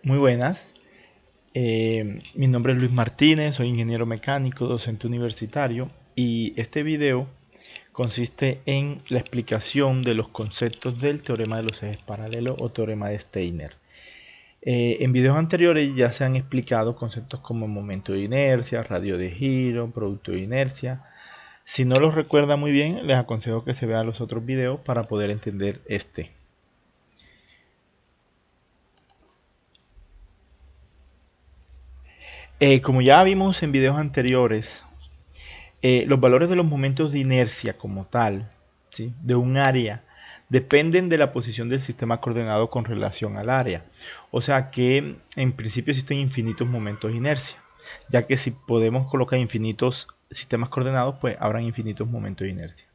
Muy buenas, mi nombre es Luis Martínez, soy ingeniero mecánico, docente universitario y este video consiste en la explicación de los conceptos del teorema de los ejes paralelos o teorema de Steiner. En videos anteriores ya se han explicado conceptos como momento de inercia, radio de giro, producto de inercia. Si no los recuerda muy bien, les aconsejo que se vean los otros videos para poder entender este. Como ya vimos en videos anteriores, los valores de los momentos de inercia como tal, ¿sí?, de un área, dependen de la posición del sistema coordenado con relación al área. O sea que en principio existen infinitos momentos de inercia, ya que si podemos colocar infinitos sistemas coordenados, pues habrán infinitos momentos de inercia.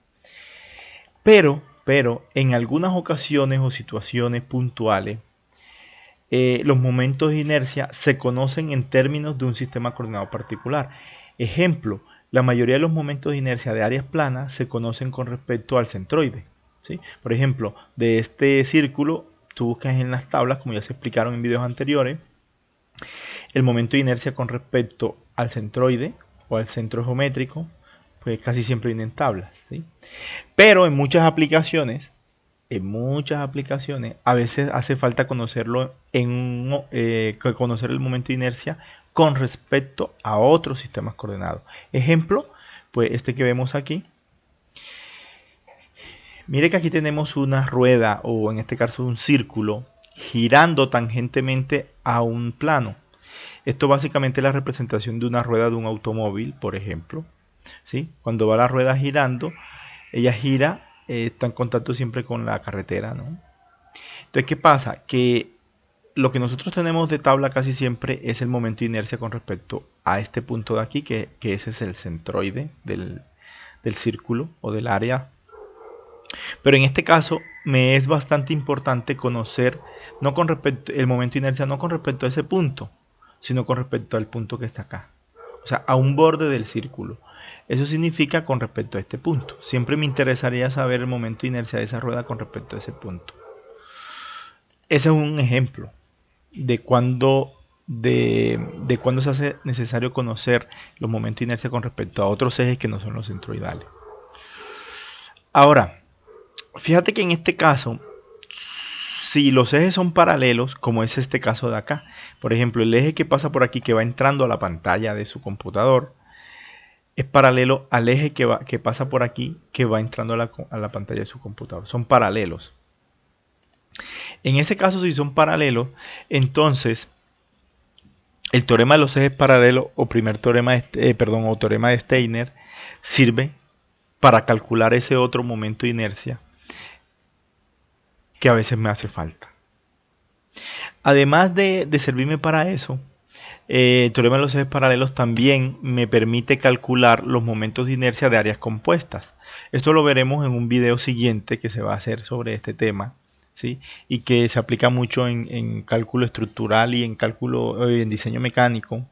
Pero en algunas ocasiones o situaciones puntuales, los momentos de inercia se conocen en términos de un sistema coordenado particular. Ejemplo, la mayoría de los momentos de inercia de áreas planas se conocen con respecto al centroide, ¿sí? Por ejemplo, de este círculo, tú buscas en las tablas, como ya se explicaron en videos anteriores, el momento de inercia con respecto al centroide o al centro geométrico, pues casi siempre viene en tablas, ¿sí? Pero en muchas aplicaciones a veces hace falta conocerlo conocer el momento de inercia con respecto a otros sistemas coordenados. Ejemplo, pues este que vemos aquí. Mire que aquí tenemos una rueda, o en este caso un círculo, girando tangentemente a un plano. Esto básicamente es la representación de una rueda de un automóvil, por ejemplo, ¿sí? Cuando va la rueda girando, ella gira, está en contacto siempre con la carretera, ¿no? Entonces, ¿qué pasa? Que lo que nosotros tenemos de tabla casi siempre es el momento de inercia con respecto a este punto de aquí, que ese es el centroide del círculo o del área. Pero en este caso me es bastante importante conocer no con respecto, el momento de inercia no con respecto a ese punto, sino con respecto al punto que está acá. O sea, a un borde del círculo. Eso significa con respecto a este punto. Siempre me interesaría saber el momento de inercia de esa rueda con respecto a ese punto. Ese es un ejemplo de cuando se hace necesario conocer los momentos de inercia con respecto a otros ejes que no son los centroidales. Ahora, fíjate que en este caso, si los ejes son paralelos, como es este caso de acá, por ejemplo, el eje que pasa por aquí, que va entrando a la pantalla de su computador, es paralelo al eje que pasa por aquí, que va entrando a la pantalla de su computador. Son paralelos. En ese caso, si son paralelos, entonces el teorema de los ejes paralelos o primer teorema o teorema de Steiner sirve para calcular ese otro momento de inercia que a veces me hace falta. Además de servirme para eso, el teorema de los ejes paralelos también me permite calcular los momentos de inercia de áreas compuestas. Esto lo veremos en un video siguiente que se va a hacer sobre este tema, ¿sí? Y que se aplica mucho en cálculo estructural y en diseño mecánico,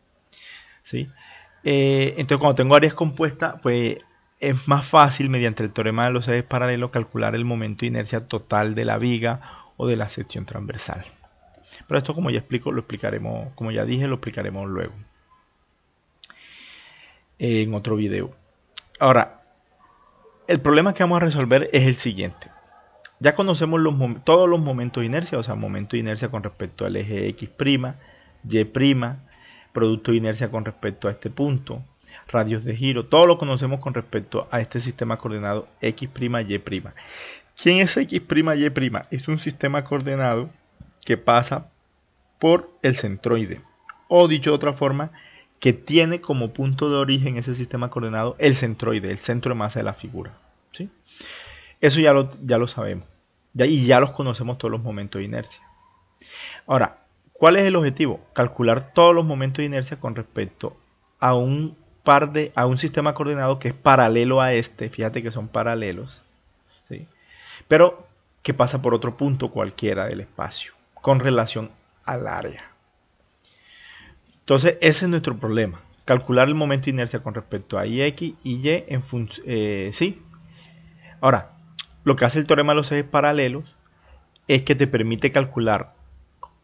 ¿sí? Entonces, cuando tengo áreas compuestas, pues es más fácil mediante el teorema de los ejes paralelos calcular el momento de inercia total de la viga o de la sección transversal. Pero esto, como ya explico, lo explicaremos, como ya dije, lo explicaremos luego en otro video. Ahora, el problema que vamos a resolver es el siguiente. Ya conocemos todos los momentos de inercia, o sea, momento de inercia con respecto al eje X', Y', producto de inercia con respecto a este punto, radios de giro, todo lo conocemos con respecto a este sistema coordenado X', Y'. ¿Quién es X', Y'? Es un sistema coordenado que pasa por el centroide, o dicho de otra forma, que tiene como punto de origen ese sistema coordenado el centroide, el centro de masa de la figura, ¿sí? Eso ya lo sabemos, y ya los conocemos todos los momentos de inercia. Ahora, ¿cuál es el objetivo? Calcular todos los momentos de inercia con respecto a un sistema coordenado que es paralelo a este, fíjate que son paralelos, ¿sí? Pero que pasa por otro punto cualquiera del espacio, con relación al área. Entonces, ese es nuestro problema. Calcular el momento de inercia con respecto a X y Y en función. Sí. Ahora, lo que hace el teorema de los ejes paralelos es que te permite calcular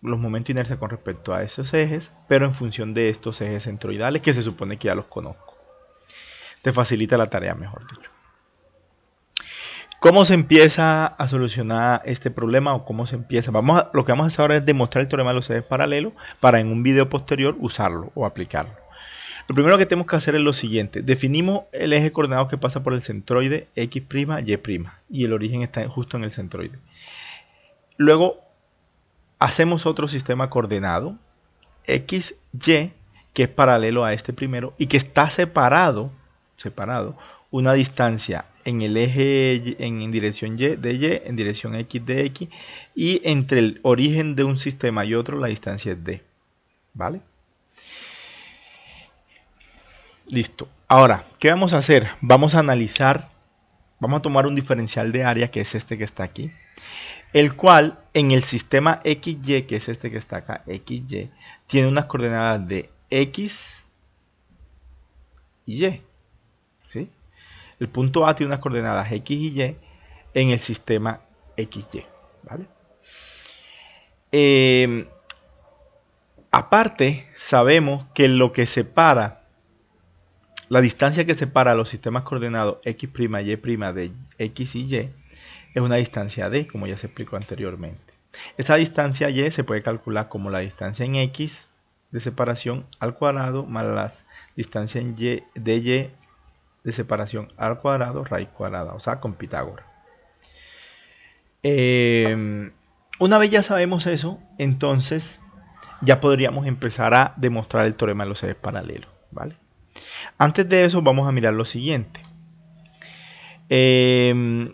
los momentos de inercia con respecto a esos ejes, pero en función de estos ejes centroidales que se supone que ya los conozco. Te facilita la tarea, mejor dicho. ¿Cómo se empieza a solucionar este problema o cómo se empieza? Lo que vamos a hacer ahora es demostrar el teorema de los ejes paralelos para en un video posterior usarlo o aplicarlo. Lo primero que tenemos que hacer es lo siguiente. Definimos el eje coordenado que pasa por el centroide X', Y' y el origen está justo en el centroide. Luego hacemos otro sistema coordenado X, Y, que es paralelo a este primero y que está separado una distancia en el eje en dirección Y de Y, en dirección X de X, y entre el origen de un sistema y otro la distancia es D. ¿Vale? Listo. Ahora, ¿qué vamos a hacer? Vamos a analizar, vamos a tomar un diferencial de área, que es este que está aquí, el cual en el sistema XY, que es este que está acá, XY, tiene unas coordenadas de X y Y. ¿Sí? El punto A tiene unas coordenadas X y Y en el sistema XY. ¿Vale? Aparte, sabemos que lo que separa, la distancia que separa los sistemas coordenados X', Y' de X y Y es una distancia D, como ya se explicó anteriormente. Esa distancia Y se puede calcular como la distancia en X de separación al cuadrado más la distancia en Y de Y de separación al cuadrado raíz cuadrada, o sea, con Pitágoras. Una vez ya sabemos eso, entonces ya podríamos empezar a demostrar el teorema de los ejes paralelos, ¿vale? Antes de eso vamos a mirar lo siguiente.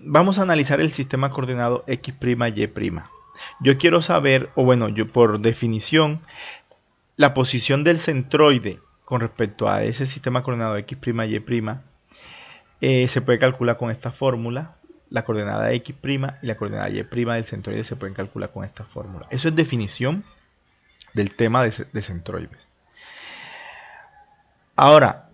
Vamos a analizar el sistema coordenado X', Y'. Yo quiero saber, o bueno, yo por definición, la posición del centroide con respecto a ese sistema coordenado X', Y', se puede calcular con esta fórmula. La coordenada X' y la coordenada Y' del centroide se pueden calcular con esta fórmula. Eso es definición del tema de centroides. Ahora,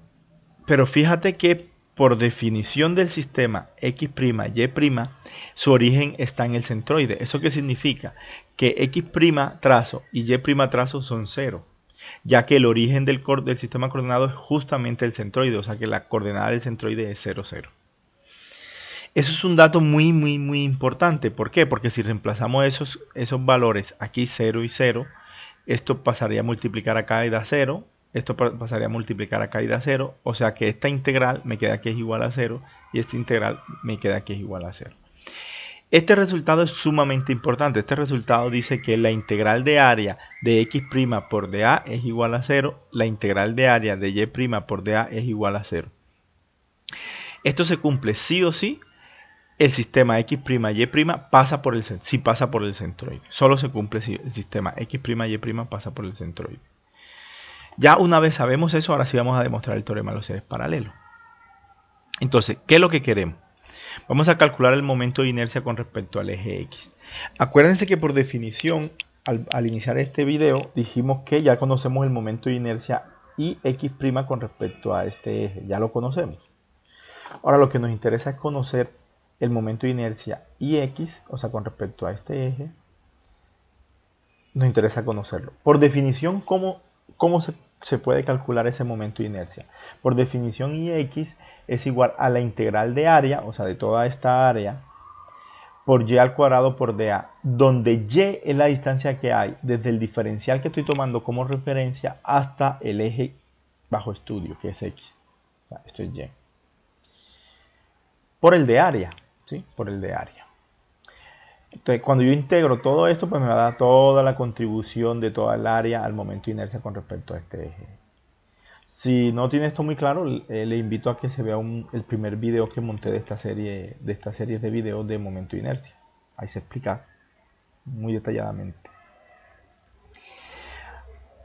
pero fíjate que por definición del sistema X', Y', su origen está en el centroide. ¿Eso qué significa? Que X' trazo y Y' trazo son 0, ya que el origen del sistema coordenado es justamente el centroide, o sea que la coordenada del centroide es 0, 0. Eso es un dato muy importante. ¿Por qué? Porque si reemplazamos esos valores aquí 0 y 0, esto pasaría a multiplicar acá y da 0, esto pasaría a multiplicar acá y da 0, o sea que esta integral me queda que es igual a 0 y esta integral me queda que es igual a 0. Este resultado es sumamente importante. Este resultado dice que la integral de área de X' por dA es igual a 0, la integral de área de Y' por dA es igual a 0. Esto se cumple sí o sí. El sistema X', Y' pasa por el centroide. Solo se cumple si el sistema X', Y' pasa por el centroide. Ya una vez sabemos eso, ahora sí vamos a demostrar el teorema de los ejes paralelos. Entonces, ¿qué es lo que queremos? Vamos a calcular el momento de inercia con respecto al eje X. Acuérdense que por definición, al iniciar este video, dijimos que ya conocemos el momento de inercia Ix' con respecto a este eje. Ya lo conocemos. Ahora lo que nos interesa es conocer el momento de inercia Ix, o sea, con respecto a este eje. Nos interesa conocerlo. Por definición, ¿cómo se puede calcular ese momento de inercia? Por definición, Ix es igual a la integral de área, o sea, de toda esta área, por Y al cuadrado por dA, donde Y es la distancia que hay desde el diferencial que estoy tomando como referencia hasta el eje bajo estudio, que es X. O sea, esto es Y. Por el de área, ¿sí? Por el de área. Entonces, cuando yo integro todo esto, pues me va a dar toda la contribución de toda el área al momento de inercia con respecto a este eje. Si no tiene esto muy claro, le invito a que se vea el primer video que monté de esta serie de videos de momento de inercia. Ahí se explica muy detalladamente.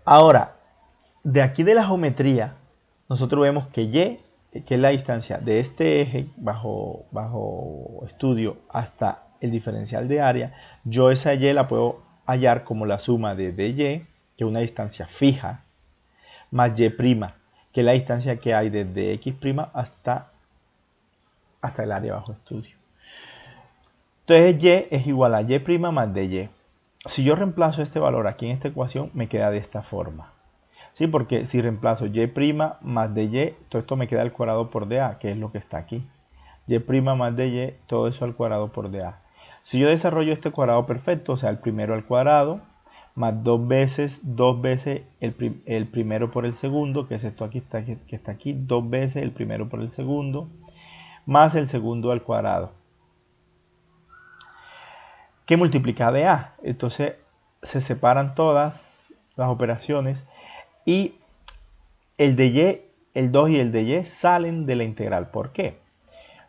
Ahora, de aquí de la geometría, nosotros vemos que Y, que es la distancia de este eje bajo estudio hasta el diferencial de área, yo esa Y la puedo hallar como la suma de dy, que es una distancia fija, más Y', que es la distancia que hay desde X' hasta el área bajo estudio. Entonces Y es igual a Y' más dy. Si yo reemplazo este valor aquí en esta ecuación, me queda de esta forma. ¿Sí? Porque si reemplazo y' más dy, todo esto me queda al cuadrado por dA, que es lo que está aquí. Y' más dy, todo eso al cuadrado por dA. Si yo desarrollo este cuadrado perfecto, o sea, el primero al cuadrado, más dos veces el primero por el segundo, que es esto aquí, que está aquí, dos veces el primero por el segundo, más el segundo al cuadrado, que multiplica de a. Entonces se separan todas las operaciones y el de y, el 2 y el de y salen de la integral. ¿Por qué?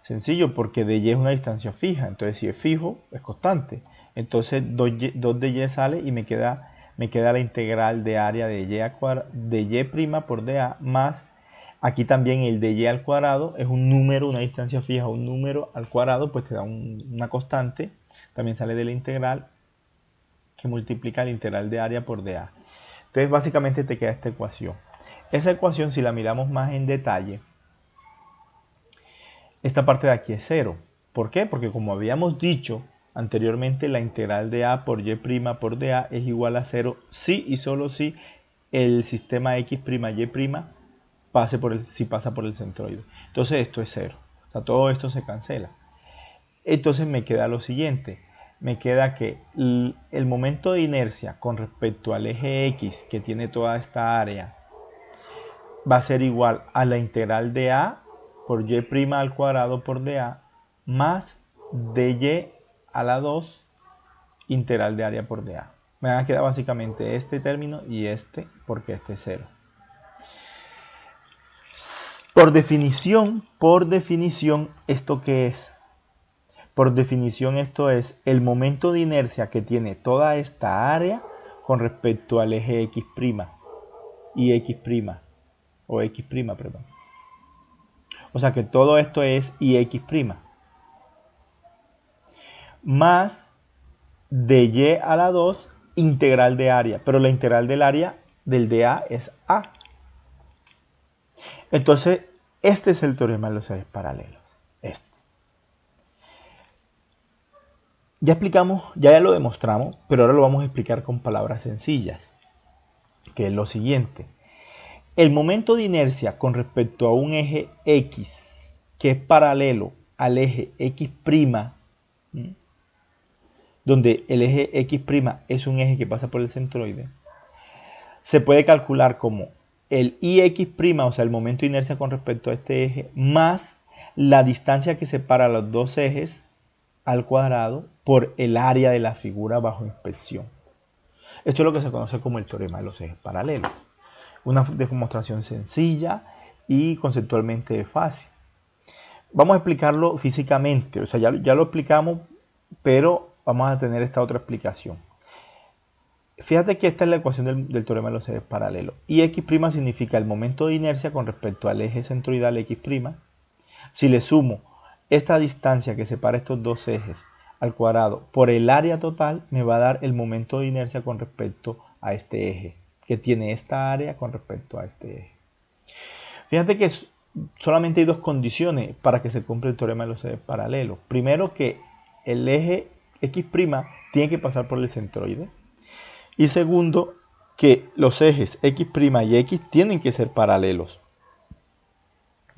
Sencillo, porque de y es una distancia fija. Entonces si es fijo, es constante. Entonces 2 de y sale y me queda la integral de área de y' por dA más, aquí también el de y al cuadrado es un número, una distancia fija, un número al cuadrado, pues te da una constante. También sale de la integral que multiplica la integral de área por dA. Entonces básicamente te queda esta ecuación. Esa ecuación, si la miramos más en detalle, esta parte de aquí es 0. ¿Por qué? Porque como habíamos dicho anteriormente, la integral de a por y' por dA es igual a 0 si y solo si el sistema x', y' pasa por el centroide. Entonces esto es 0. O sea, todo esto se cancela. Entonces me queda lo siguiente. Me queda que el momento de inercia con respecto al eje X, que tiene toda esta área, va a ser igual a la integral de a por y' al cuadrado por dA más dy a la 2 integral de área por dA. Me van a quedar básicamente este término y este, porque este es 0. Por definición, ¿esto qué es? Por definición, esto es el momento de inercia que tiene toda esta área con respecto al eje X' y X', o X', perdón. O sea que todo esto es IX', más de y a la 2 integral de área, pero la integral del área del dA es A. Entonces, este es el teorema de los ejes paralelos. Este. Ya explicamos, ya lo demostramos, pero ahora lo vamos a explicar con palabras sencillas, que es lo siguiente. El momento de inercia con respecto a un eje X que es paralelo al eje X', donde el eje X' es un eje que pasa por el centroide, se puede calcular como el IX', o sea, el momento de inercia con respecto a este eje, más la distancia que separa los dos ejes al cuadrado por el área de la figura bajo inspección. Esto es lo que se conoce como el teorema de los ejes paralelos. Una demostración sencilla y conceptualmente fácil. Vamos a explicarlo físicamente, o sea, ya lo explicamos, pero vamos a tener esta otra explicación. Fíjate que esta es la ecuación del teorema de los ejes paralelos. IX' significa el momento de inercia con respecto al eje centroidal X'. Si le sumo esta distancia que separa estos dos ejes al cuadrado por el área total, me va a dar el momento de inercia con respecto a este eje, que tiene esta área con respecto a este eje. Fíjate que solamente hay dos condiciones para que se cumpla el teorema de los ejes paralelos. Primero, que el eje X' tiene que pasar por el centroide. Y segundo, que los ejes X' y X tienen que ser paralelos.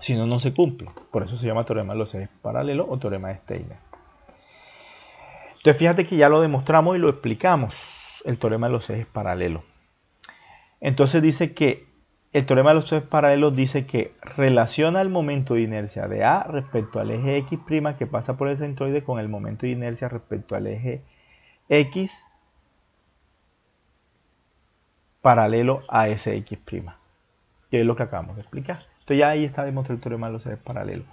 Si no, no se cumple. Por eso se llama teorema de los ejes paralelos o teorema de Steiner. Entonces fíjate que ya lo demostramos y lo explicamos, el teorema de los ejes paralelos. Entonces dice que el teorema de los ejes paralelos dice que relaciona el momento de inercia de A respecto al eje X' que pasa por el centroide con el momento de inercia respecto al eje X paralelo a ese X', que es lo que acabamos de explicar. Entonces ya ahí está demostrado el teorema de los ejes paralelos.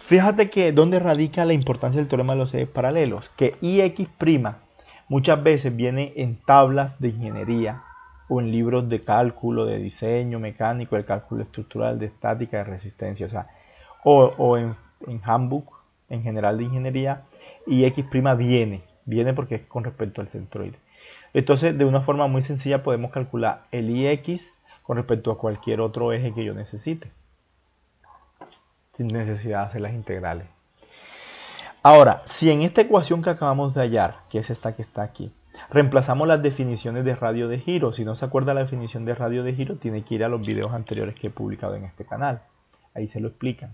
Fíjate que dónde radica la importancia del teorema de los ejes paralelos, que IX' muchas veces viene en tablas de ingeniería o en libros de cálculo, de diseño mecánico, de cálculo estructural, de estática, de resistencia, o en handbook en general de ingeniería, IX' viene porque es con respecto al centroide. Entonces, de una forma muy sencilla podemos calcular el IX con respecto a cualquier otro eje que yo necesite, sin necesidad de hacer las integrales. Ahora, si en esta ecuación que acabamos de hallar, que es esta que está aquí, Reemplazamos las definiciones de radio de giro. Si no se acuerda la definición de radio de giro, tiene que ir a los videos anteriores que he publicado en este canal. Ahí se lo explican.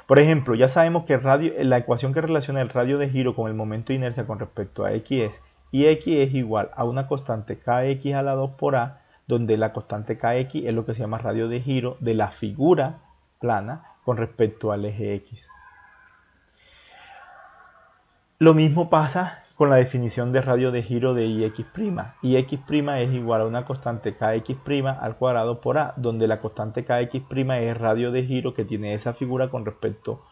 Por ejemplo, ya sabemos que la ecuación que relaciona el radio de giro con el momento de inercia con respecto a x es Ix es igual a una constante kx a la 2 por a, donde la constante kx es lo que se llama radio de giro de la figura plana con respecto al eje x. Lo mismo pasa con la definición de radio de giro de Ix'. Ix' es igual a una constante kx' al cuadrado por a, donde la constante kx' es radio de giro que tiene esa figura con respecto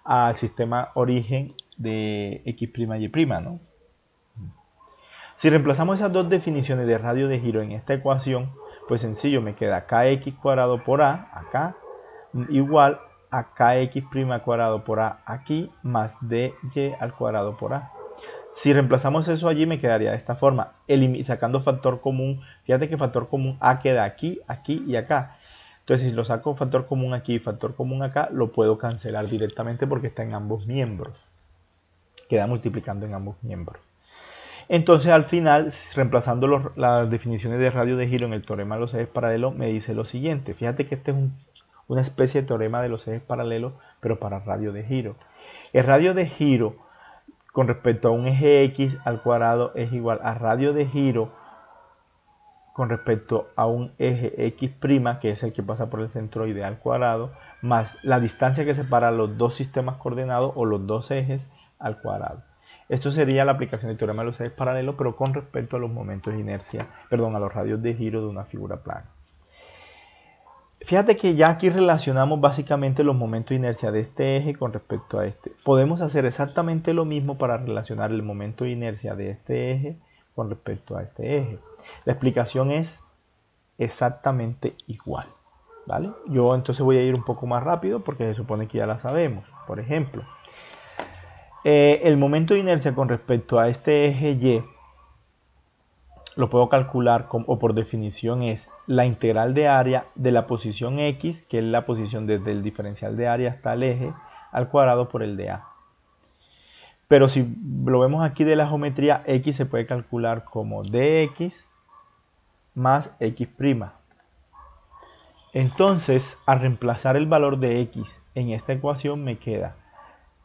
al sistema origen de x'y', ¿no? Si reemplazamos esas dos definiciones de radio de giro en esta ecuación, pues sencillo, me queda kx cuadrado por a acá igual a kx' cuadrado por a aquí más dy al cuadrado por a. Si reemplazamos eso allí me quedaría de esta forma, sacando factor común. Fíjate que factor común a queda aquí, aquí y acá. Entonces si lo saco factor común aquí y factor común acá, lo puedo cancelar directamente porque está en ambos miembros. Queda multiplicando en ambos miembros. Entonces al final, reemplazando las definiciones de radio de giro en el teorema de los ejes paralelos, me dice lo siguiente. Fíjate que este es una especie de teorema de los ejes paralelos, pero para radio de giro. El radio de giro con respecto a un eje x al cuadrado es igual a radio de giro con respecto a un eje x', que es el que pasa por el centroide al cuadrado, más la distancia que separa los dos sistemas coordenados o los dos ejes al cuadrado. Esto sería la aplicación del teorema de los ejes paralelos, pero con respecto a los momentos de inercia, perdón, a los radios de giro de una figura plana. Fíjate que ya aquí relacionamos básicamente los momentos de inercia de este eje con respecto a este. Podemos hacer exactamente lo mismo para relacionar el momento de inercia de este eje con respecto a este eje. La explicación es exactamente igual, ¿vale? Yo entonces voy a ir un poco más rápido porque se supone que ya la sabemos. Por ejemplo, el momento de inercia con respecto a este eje Y lo puedo calcular o por definición es la integral de área de la posición X, que es la posición desde el diferencial de área hasta el eje, al cuadrado por el de A. Pero si lo vemos aquí de la geometría, X se puede calcular como dx más X'. Entonces, al reemplazar el valor de X en esta ecuación me queda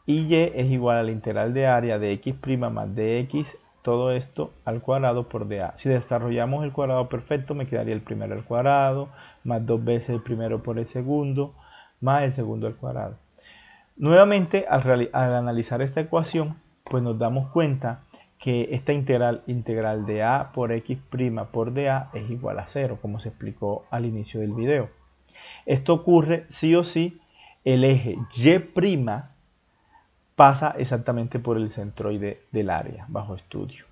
y es igual a la integral de área de X' más dx, todo esto al cuadrado por dA. Si desarrollamos el cuadrado perfecto, me quedaría el primero al cuadrado, más 2 veces el primero por el segundo, más el segundo al cuadrado. Nuevamente, al analizar esta ecuación, pues nos damos cuenta que esta integral de A por X' por dA es igual a 0, como se explicó al inicio del video. Esto ocurre sí o sí, el eje Y' pasa exactamente por el centroide del área bajo estudio.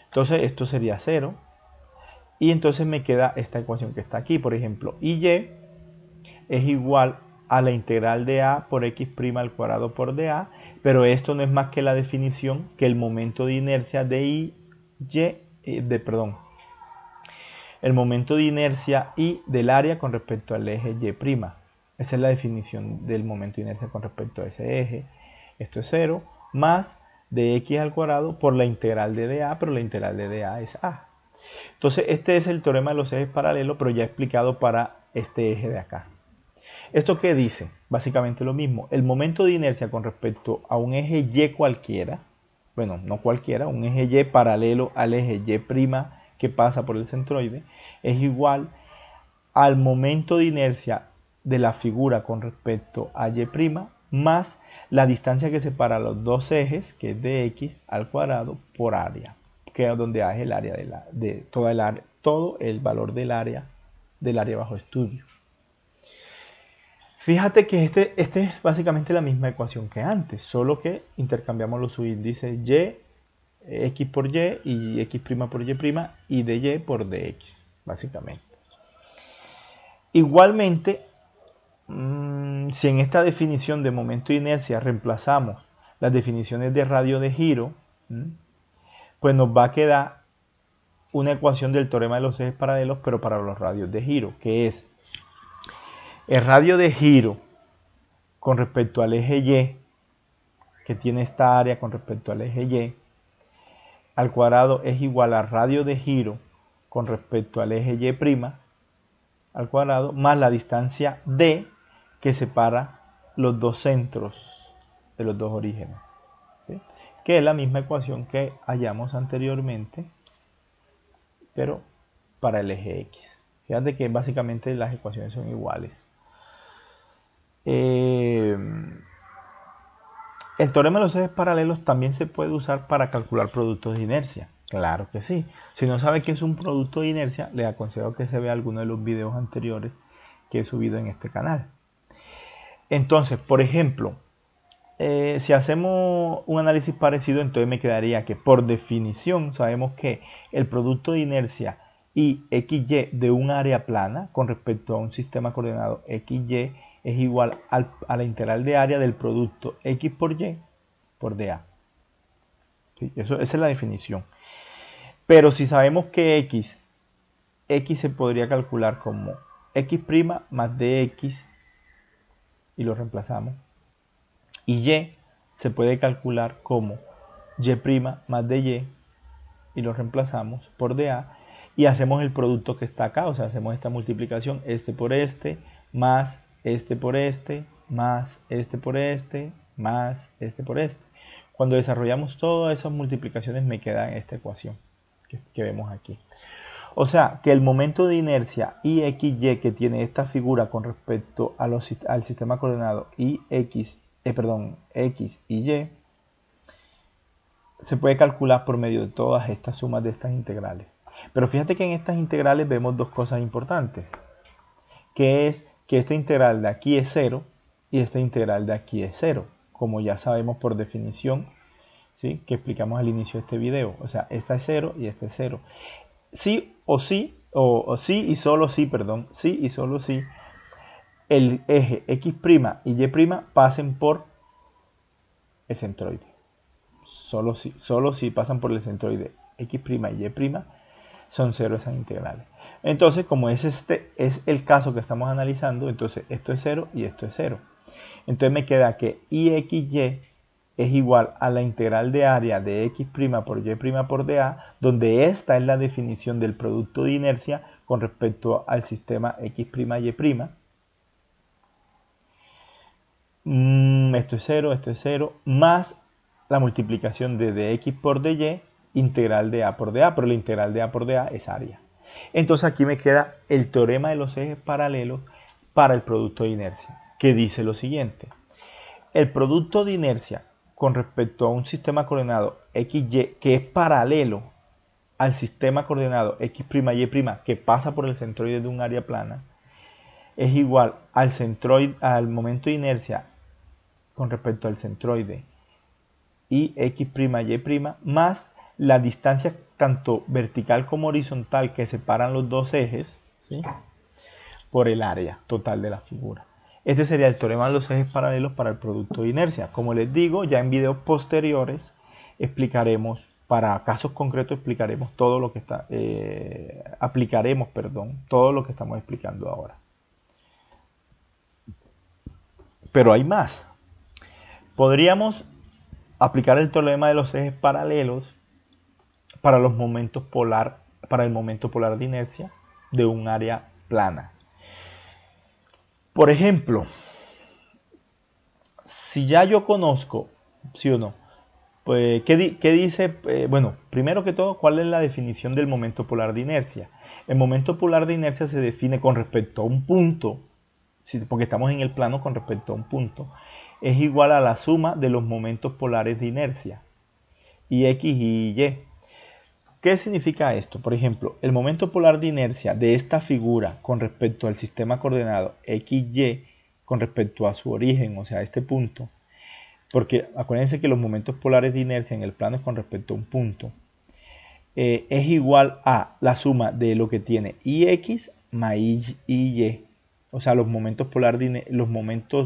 Entonces esto sería 0 y entonces me queda esta ecuación que está aquí. Por ejemplo, y es igual a la integral de a por x' al cuadrado por dA, pero esto no es más que la definición que el momento de inercia de el momento de inercia y del área con respecto al eje Y'. Esa es la definición del momento de inercia con respecto a ese eje. Esto es 0 más de x al cuadrado por la integral de dA, pero la integral de dA es a. Entonces este es el teorema de los ejes paralelos, pero ya explicado para este eje de acá. ¿Esto qué dice? Básicamente lo mismo. El momento de inercia con respecto a un eje Y cualquiera, bueno, no cualquiera, un eje Y paralelo al eje Y' que pasa por el centroide, es igual al momento de inercia de la figura con respecto a Y' más la distancia que separa los dos ejes, que es dx al cuadrado por área, que es donde A es el área de toda el área, todo el valor del área bajo estudio. Fíjate que este es básicamente la misma ecuación que antes, solo que intercambiamos los subíndices y, x por y x' por y y dy por dx, básicamente. Igualmente, si en esta definición de momento de inercia reemplazamos las definiciones de radio de giro, pues nos va a quedar una ecuación del teorema de los ejes paralelos, pero para los radios de giro, que es el radio de giro con respecto al eje Y, que tiene esta área con respecto al eje Y, al cuadrado es igual a radio de giro con respecto al eje Y' al cuadrado más la distancia D que separa los dos centros de los dos orígenes, ¿sí? Que es la misma ecuación que hallamos anteriormente, pero para el eje X. Fíjate que básicamente las ecuaciones son iguales. El teorema de los ejes paralelos también se puede usar para calcular productos de inercia. Claro que sí. Si no sabe qué es un producto de inercia, le aconsejo que se vea alguno de los videos anteriores que he subido en este canal. Entonces, por ejemplo, si hacemos un análisis parecido, entonces me quedaría que por definición sabemos que el producto de inercia y XY de un área plana con respecto a un sistema coordenado XY es igual a la integral de área del producto X por Y por DA. ¿Sí? Esa es la definición. Pero si sabemos que X se podría calcular como X' más DX y lo reemplazamos. Y Y se puede calcular como Y' más DY y lo reemplazamos por DA. Y hacemos el producto que está acá, o sea, hacemos esta multiplicación, este por este, más este por este, más este por este, más este por este. Cuando desarrollamos todas esas multiplicaciones me queda esta ecuación que vemos aquí. O sea, que el momento de inercia IXY que tiene esta figura con respecto a al sistema coordenado X y Y se puede calcular por medio de todas estas sumas de estas integrales. Pero fíjate que en estas integrales vemos dos cosas importantes, que es que esta integral de aquí es 0 y esta integral de aquí es 0, como ya sabemos por definición, ¿sí? Que explicamos al inicio de este video. O sea, esta es 0 y esta es 0. Sí o sí, o sí y solo sí, perdón, sí y solo sí, el eje X' y Y' pasen por el centroide. Solo si pasan por el centroide X' y Y' son 0 esas integrales. Entonces, como este es el caso que estamos analizando, entonces esto es 0 y esto es 0. Entonces me queda que IXY es igual a la integral de área de X' por Y' por DA, donde esta es la definición del producto de inercia con respecto al sistema X', Y'. Esto es 0, más la multiplicación de dx por dy, integral de a por dA, pero la integral de a por dA es área. Entonces aquí me queda el teorema de los ejes paralelos para el producto de inercia, que dice lo siguiente. El producto de inercia con respecto a un sistema coordenado XY que es paralelo al sistema coordenado X', Y' que pasa por el centroide de un área plana es igual al momento de inercia con respecto al centroide y X', Y' más la distancia tanto vertical como horizontal que separan los dos ejes, ¿sí? Por el área total de la figura. Este sería el teorema de los ejes paralelos para el producto de inercia. Como les digo, ya en videos posteriores explicaremos, para casos concretos explicaremos todo lo que aplicaremos todo lo que estamos explicando ahora. Pero hay más. Podríamos aplicar el teorema de los ejes paralelos para el momento polar de inercia de un área plana. Por ejemplo, si ya yo conozco, ¿sí o no? Pues, ¿qué dice? Bueno, primero que todo, ¿cuál es la definición del momento polar de inercia? El momento polar de inercia se define con respecto a un punto, porque estamos en el plano con respecto a un punto, es igual a la suma de los momentos polares de inercia, y X y Y. ¿Qué significa esto? Por ejemplo, el momento polar de inercia de esta figura con respecto al sistema coordenado XY, con respecto a su origen, o sea, a este punto, porque acuérdense que los momentos polares de inercia en el plano es con respecto a un punto, es igual a la suma de lo que tiene IX más IY. O sea, los momentos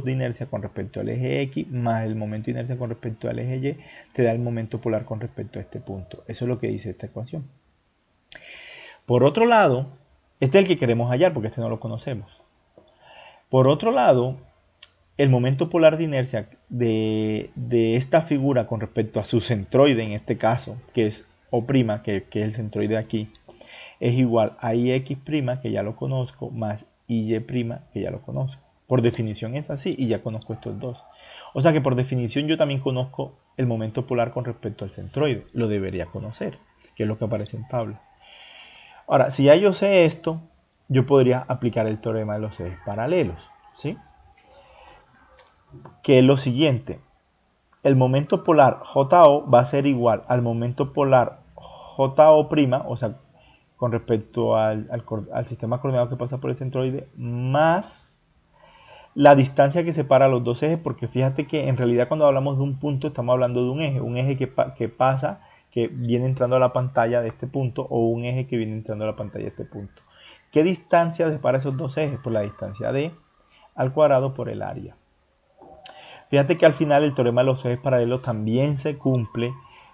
de inercia con respecto al eje X más el momento de inercia con respecto al eje Y te da el momento polar con respecto a este punto. Eso es lo que dice esta ecuación. Por otro lado, este es el que queremos hallar porque este no lo conocemos. Por otro lado, el momento polar de inercia de esta figura con respecto a su centroide en este caso, que es O', que es el centroide aquí, es igual a IX', que ya lo conozco, más IY', que ya lo conozco. Por definición es así y ya conozco estos dos. O sea que por definición yo también conozco el momento polar con respecto al centroide. Lo debería conocer, que es lo que aparece en tabla. Ahora, si ya yo sé esto, yo podría aplicar el teorema de los ejes paralelos, ¿sí? Que es lo siguiente. El momento polar JO va a ser igual al momento polar JO', o sea, con respecto al sistema coordenado que pasa por el centroide, más la distancia que separa los dos ejes, porque fíjate que en realidad cuando hablamos de un punto estamos hablando de un eje que pasa, que viene entrando a la pantalla de este punto, o un eje que viene entrando a la pantalla de este punto. ¿Qué distancia separa esos dos ejes? Pues la distancia d al cuadrado por el área. Fíjate que al final el teorema de los ejes paralelos también se cumple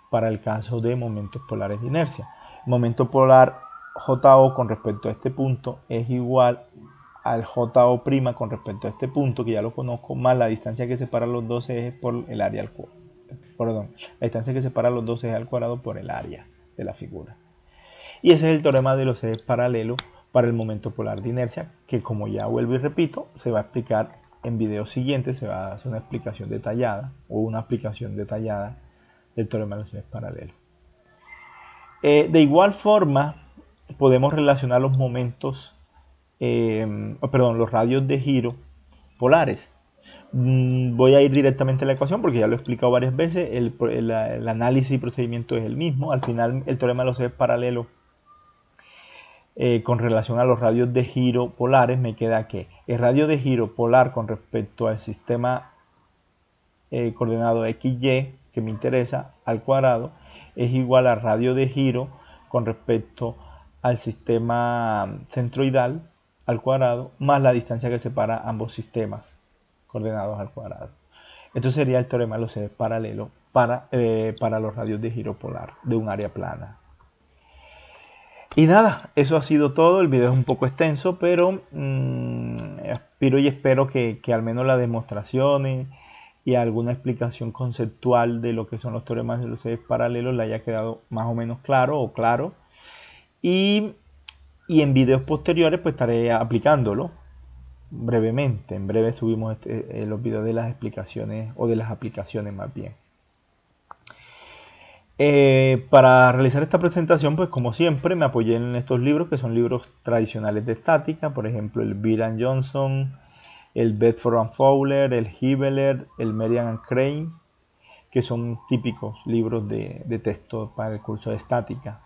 para el caso de momentos polares de inercia. El momento polar JO con respecto a este punto es igual al JO' con respecto a este punto, que ya lo conozco, más la distancia que separa los dos ejes por el área al cuadrado. Perdón, la distancia que separa los dos ejes al cuadrado por el área de la figura. Y ese es el teorema de los ejes paralelos para el momento polar de inercia, que como ya vuelvo y repito, se va a explicar en videos siguientes, se va a hacer una explicación detallada o una aplicación detallada del teorema de los ejes paralelos. De igual forma, podemos relacionar los momentos, los radios de giro polares. Voy a ir directamente a la ecuación porque ya lo he explicado varias veces. El análisis y procedimiento es el mismo. Al final, el teorema de los ejes paralelos con relación a los radios de giro polares me queda que el radio de giro polar con respecto al sistema coordenado XY que me interesa al cuadrado es igual al radio de giro con respecto al sistema centroidal al cuadrado más la distancia que separa ambos sistemas coordenados al cuadrado. Esto sería el teorema de los ejes paralelos para los radios de giro polar de un área plana. Y nada, eso ha sido todo. El video es un poco extenso, pero aspiro y espero que al menos las demostraciones y alguna explicación conceptual de lo que son los teoremas de los ejes paralelos le haya quedado más o menos claro o claro. Y en videos posteriores pues estaré aplicándolo brevemente. En breve subimos los videos de las explicaciones o de las aplicaciones más bien. Para realizar esta presentación, pues como siempre me apoyé en estos libros que son libros tradicionales de estática, por ejemplo el Beer & Johnson, el Bedford & Fowler, el Hibeler, el Merian & Crane, que son típicos libros de texto para el curso de estática.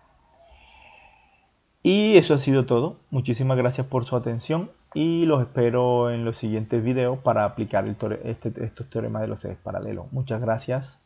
Y eso ha sido todo. Muchísimas gracias por su atención y los espero en los siguientes videos para aplicar estos teoremas de los ejes paralelos. Muchas gracias.